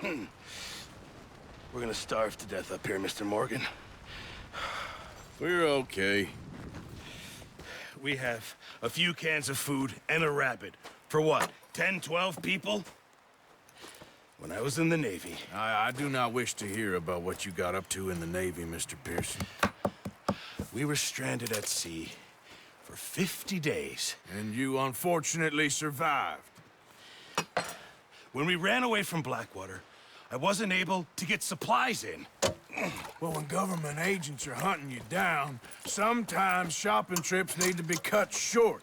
We're gonna starve to death up here, Mr. Morgan. We're okay. We have a few cans of food and a rabbit. For what, 10, 12 people? When I was in the Navy... I do not wish to hear about what you got up to in the Navy, Mr. Pearson. We were stranded at sea for 50 days. And you unfortunately survived. When we ran away from Blackwater, I wasn't able to get supplies in. Well, when government agents are hunting you down, sometimes shopping trips need to be cut short.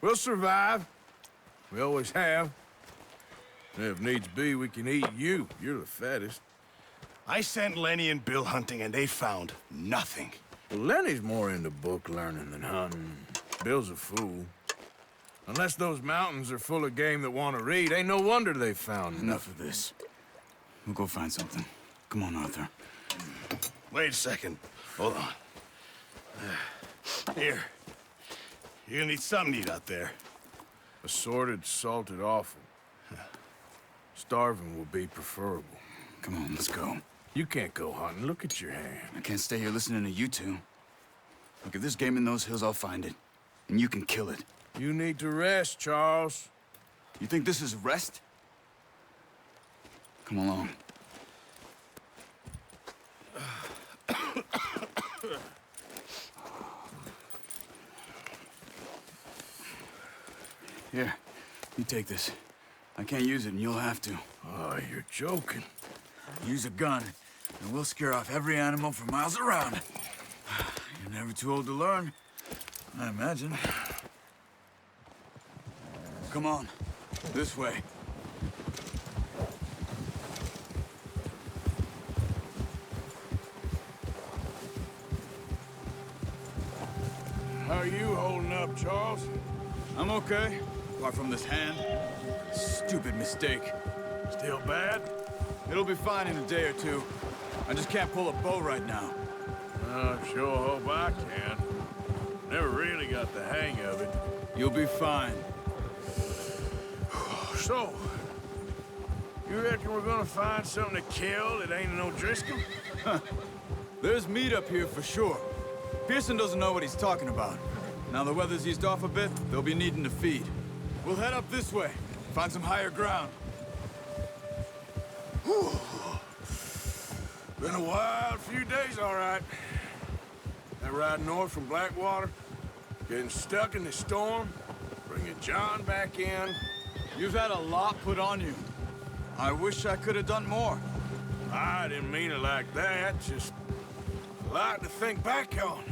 We'll survive. We always have. And if needs be, we can eat you. You're the fattest. I sent Lenny and Bill hunting, and they found nothing. Well, Lenny's more into book learning than hunting. Bill's a fool. Unless those mountains are full of game that want to read, ain't no wonder they found Enough of this. We'll go find something. Come on, Arthur. Wait a second. Hold on. Here. You're gonna need something to eat out there. Assorted, salted offal. Starving will be preferable. Come on, let's go. You can't go hunting. Look at your hand. I can't stay here listening to you two. Look, if there's game in those hills, I'll find it. And you can kill it. You need to rest, Charles. You think this is rest? Come along. Here, you take this. I can't use it, and you'll have to. Oh, you're joking. Use a gun, and we'll scare off every animal for miles around. You're never too old to learn, I imagine. Come on, this way. How are you holding up, Charles? I'm okay, apart from this hand. Stupid mistake. Still bad? It'll be fine in a day or two. I just can't pull a bow right now. I sure hope I can. Never really got the hang of it. You'll be fine. So, you reckon we're gonna find something to kill that ain't no Driscoll? There's meat up here for sure. Pearson doesn't know what he's talking about. Now the weather's eased off a bit, they'll be needing to feed. We'll head up this way, find some higher ground. Whew. Been a wild few days, all right. That ride north from Blackwater, getting stuck in the storm, bringing John back in. You've had a lot put on you. I wish I could have done more. I didn't mean it like that, just a lot to think back on.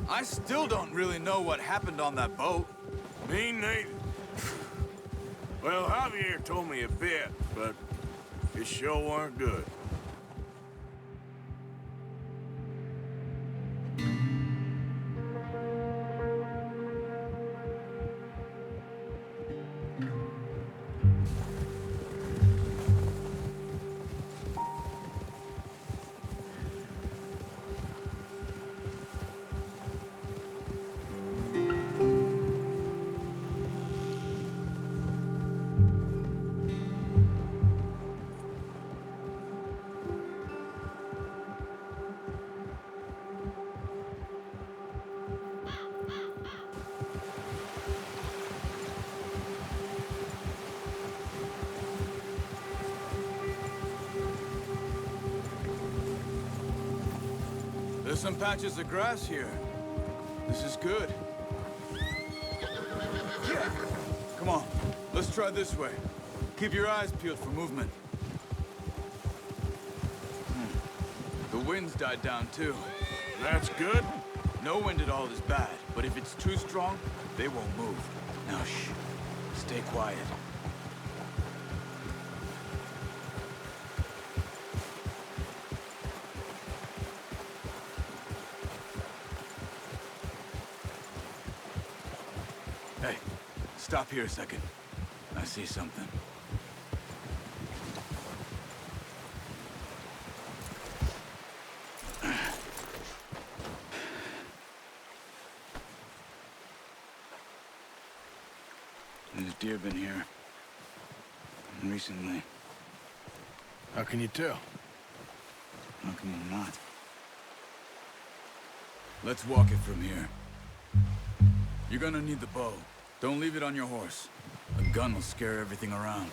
I still don't really know what happened on that boat. Me neither. Well, Javier told me a bit, but it sure weren't good. There's some patches of grass here. This is good. Yeah. Come on, let's try this way. Keep your eyes peeled for movement. The wind's died down too. That's good. No wind at all is bad, but if it's too strong, they won't move. Now shh, stay quiet. Hey, stop here a second. I see something. There's deer been here. Recently. How can you tell? How can you not? Let's walk it from here. You're gonna need the bow. Don't leave it on your horse. A gun will scare everything around.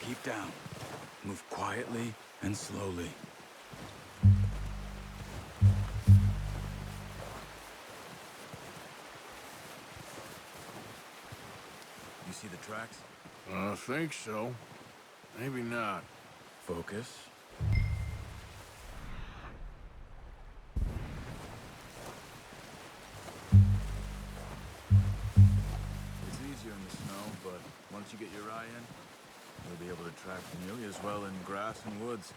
Keep down. Move quietly and slowly. You see the tracks? I think so. Maybe not. Focus. It's easier in the snow, but once you get your eye in, you'll be able to track nearly as well in grass and woods.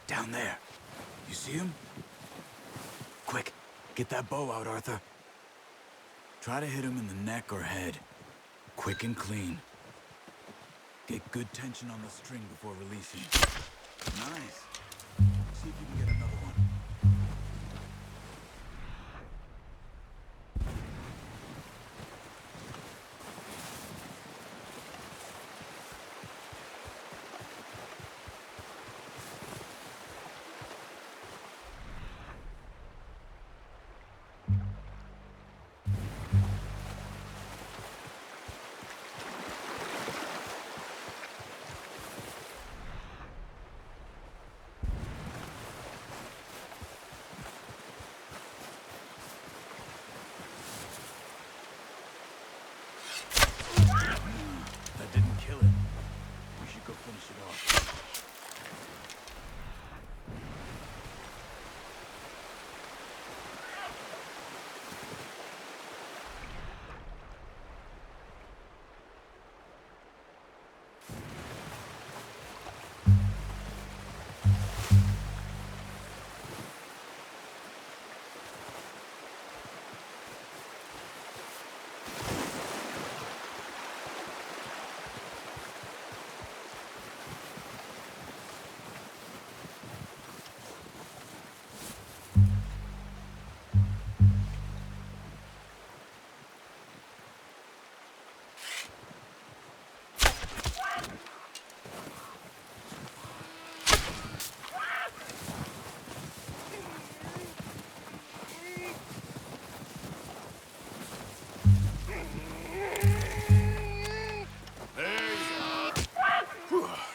Down there. You see him? Quick, get that bow out, Arthur. Try to hit him in the neck or head. Quick and clean. Get good tension on the string before releasing. Nice. See if you can get another one. That didn't kill it. We should go finish it off.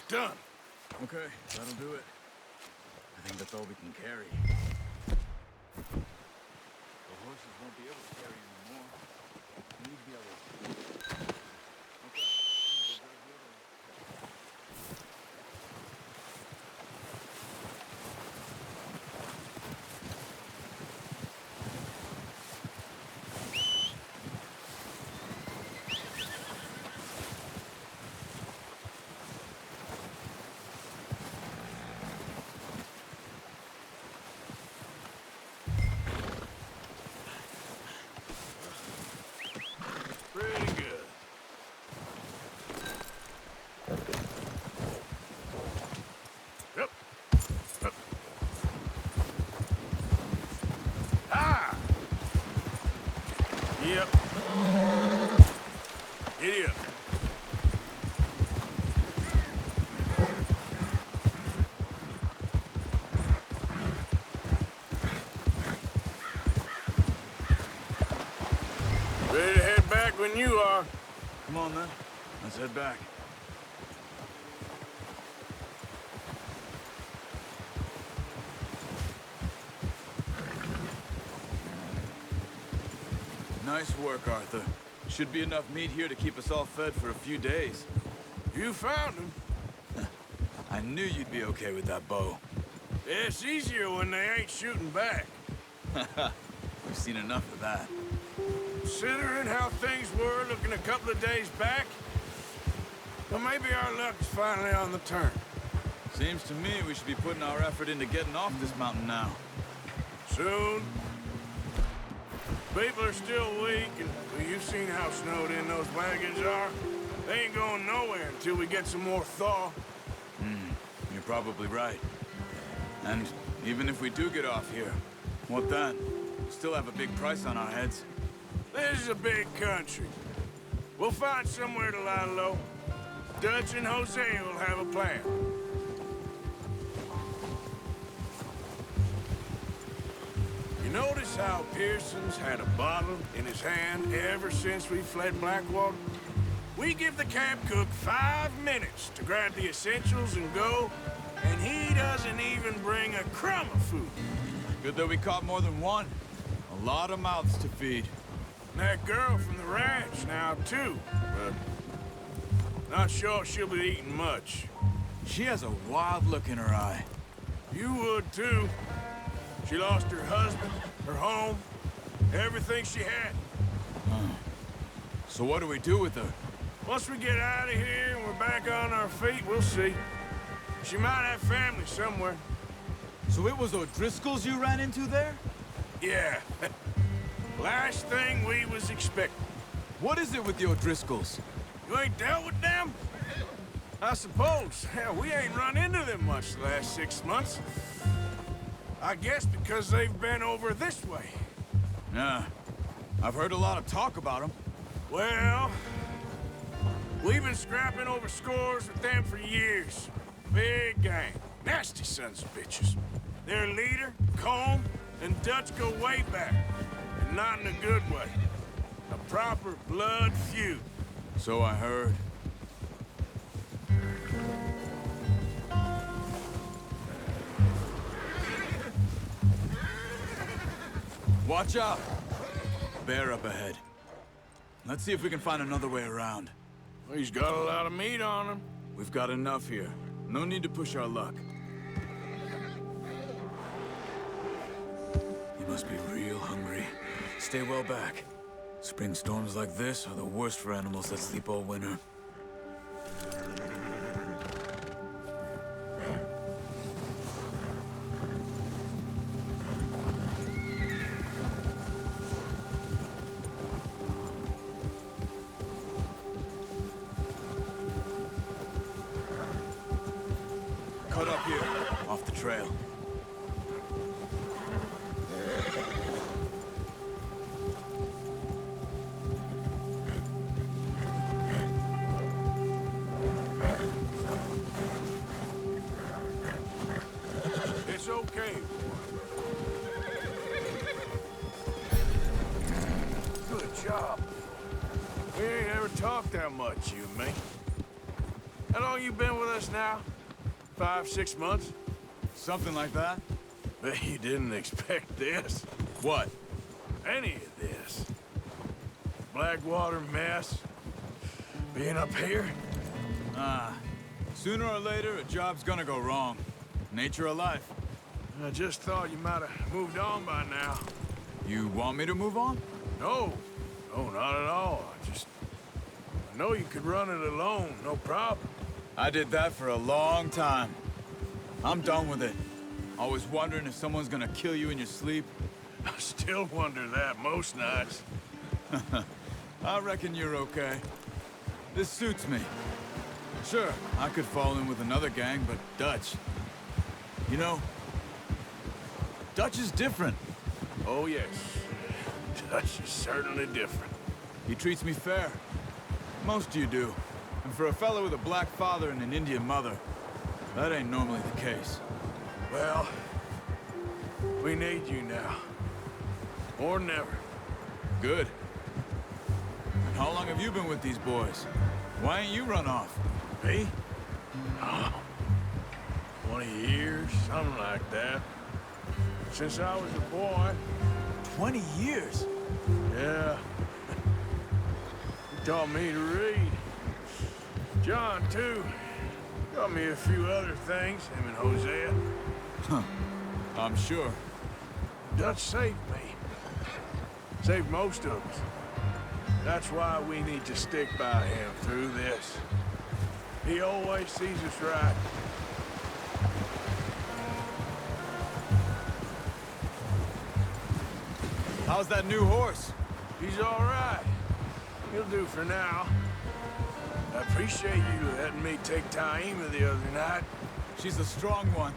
Done. Okay, that'll do it. I think that's all we can carry. The horses won't be able to carry anymore. We need the others. Okay. We'll go grab the others. Pretty good. Yep. Yep. Ah! Yep. Giddy up. Ready to head back when you are. Come on, then. Let's head back. Nice work, Arthur. Should be enough meat here to keep us all fed for a few days. You found him. I knew you'd be okay with that bow. It's easier when they ain't shooting back. We've seen enough of that. Considering how things were looking a couple of days back, well, maybe our luck is finally on the turn. Seems to me we should be putting our effort into getting off this mountain now. Soon. People are still weak, and well, you've seen how snowed in those wagons are. They ain't going nowhere until we get some more thaw. You're probably right. And even if we do get off here, what then? We still have a big price on our heads. This is a big country. We'll find somewhere to lie low. Dutch and Jose will have a plan. You notice how Pearson's had a bottle in his hand ever since we fled Blackwater? We give the camp cook 5 minutes to grab the essentials and go, and he doesn't even bring a crumb of food. Good that we caught more than one. A lot of mouths to feed. And that girl from the ranch now, too, but not sure she'll be eating much. She has a wild look in her eye. You would, too. She lost her husband, her home, everything she had. So what do we do with her? Once we get out of here and we're back on our feet, we'll see. She might have family somewhere. So it was O'Driscolls you ran into there? Yeah. Last thing we was expecting. What is it with the O'Driscolls? You ain't dealt with them? I suppose. Hell, we ain't run into them much the last 6 months. I guess because they've been over this way. Yeah. I've heard a lot of talk about them. Well, we've been scrapping over scores with them for years. Big gang. Nasty sons of bitches. Their leader, Combe, and Dutch go way back. And not in a good way. A proper blood feud. So I heard. Watch out! Bear up ahead. Let's see if we can find another way around. Well, he's got a lot of meat on him. We've got enough here. No need to push our luck. You must be real hungry. Stay well back. Spring storms like this are the worst for animals that sleep all winter. Cut up here, off the trail. It's okay. Good job. We ain't ever talked that much, you and me. How long you been with us now? 5, 6 months? Something like that? Bet you didn't expect this. What? Any of this. Blackwater mess. Being up here. Sooner or later, a job's gonna go wrong. Nature of life. I just thought you might have moved on by now. You want me to move on? No. No, not at all. I know you could run it alone, no problem. I did that for a long time. I'm done with it. Always wondering if someone's gonna kill you in your sleep. I still wonder that most nights. I reckon you're okay. This suits me. Sure, I could fall in with another gang, but Dutch... You know, Dutch is different. Oh, yes. Dutch is certainly different. He treats me fair. Most of you do. And for a fellow with a black father and an Indian mother, that ain't normally the case. Well, we need you now. More than ever. Good. And how long have you been with these boys? Why ain't you run off? Me? Oh, 20 years, something like that. Since I was a boy. 20 years? Yeah. He taught me to read. John, too. Taught me a few other things, him and Hosea. I'm sure. Dutch saved me. Saved most of us. That's why we need to stick by him through this. He always sees us right. How's that new horse? He's all right. He'll do for now. I appreciate you letting me take Taima the other night. She's a strong one.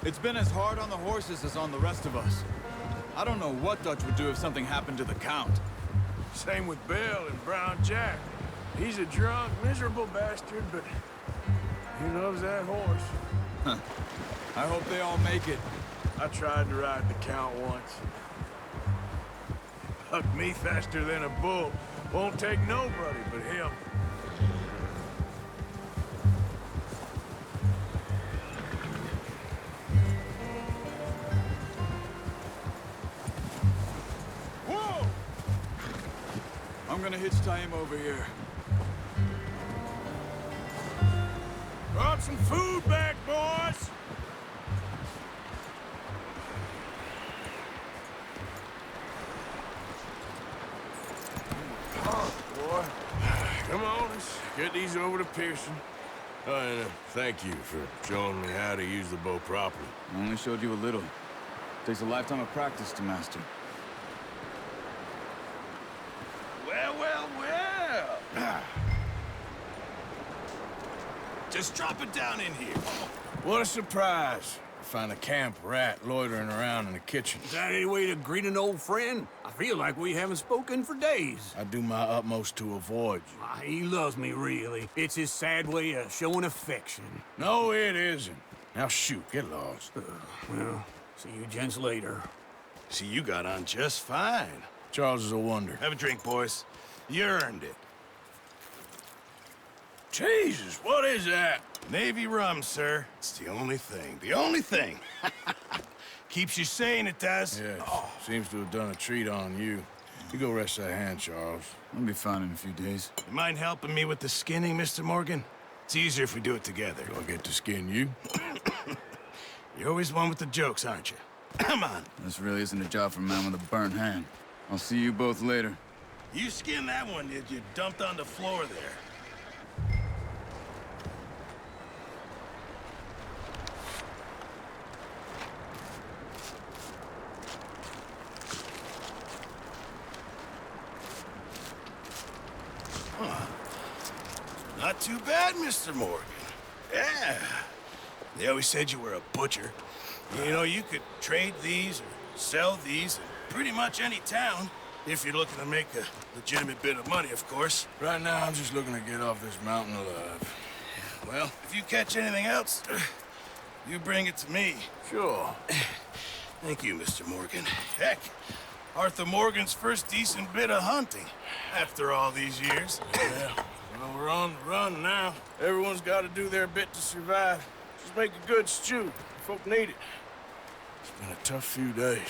It's been as hard on the horses as on the rest of us. I don't know what Dutch would do if something happened to the Count. Same with Bill and Brown Jack. He's a drunk, miserable bastard, but he loves that horse. Huh. I hope they all make it. I tried to ride the Count once. Hucked me faster than a bull. Won't take nobody but him. Whoa! I'm gonna hitch Taima over here. Brought some food back, boys! Boy. Come on, let's get these over to Pearson. Oh, and thank you for showing me how to use the bow properly. I only showed you a little. Takes a lifetime of practice to master. Well, well, well. Just drop it down in here. What a surprise. Find a camp rat loitering around in the kitchen. Is that any way to greet an old friend? I feel like we haven't spoken for days. I do my utmost to avoid you. He loves me, really. It's his sad way of showing affection. No, it isn't. Now shoot, get lost. Well, see you gents later. See, you got on just fine. Charles is a wonder. Have a drink, boys. You earned it. Jesus, what is that? Navy rum, sir. It's the only thing. The only thing. Keeps you sane, it does. Yes, seems to have done a treat on you. You go rest that hand, Charles. I'll be fine in a few days. You mind helping me with the skinning, Mr. Morgan? It's easier if we do it together. Do I get to skin you? You're always one with the jokes, aren't you? Come on. This really isn't a job for a man with a burnt hand. I'll see you both later. You skinned that one, did you? Dumped on the floor there. Not too bad, Mr. Morgan. Yeah. They always said you were a butcher. You know, you could trade these or sell these in pretty much any town, if you're looking to make a legitimate bit of money, of course. Right now, I'm just looking to get off this mountain alive. Well, if you catch anything else, you bring it to me. Sure. Thank you, Mr. Morgan. Heck, Arthur Morgan's first decent bit of hunting after all these years. Yeah. Well, we're on the run now. Everyone's got to do their bit to survive. Just make a good stew. Folk need it. It's been a tough few days.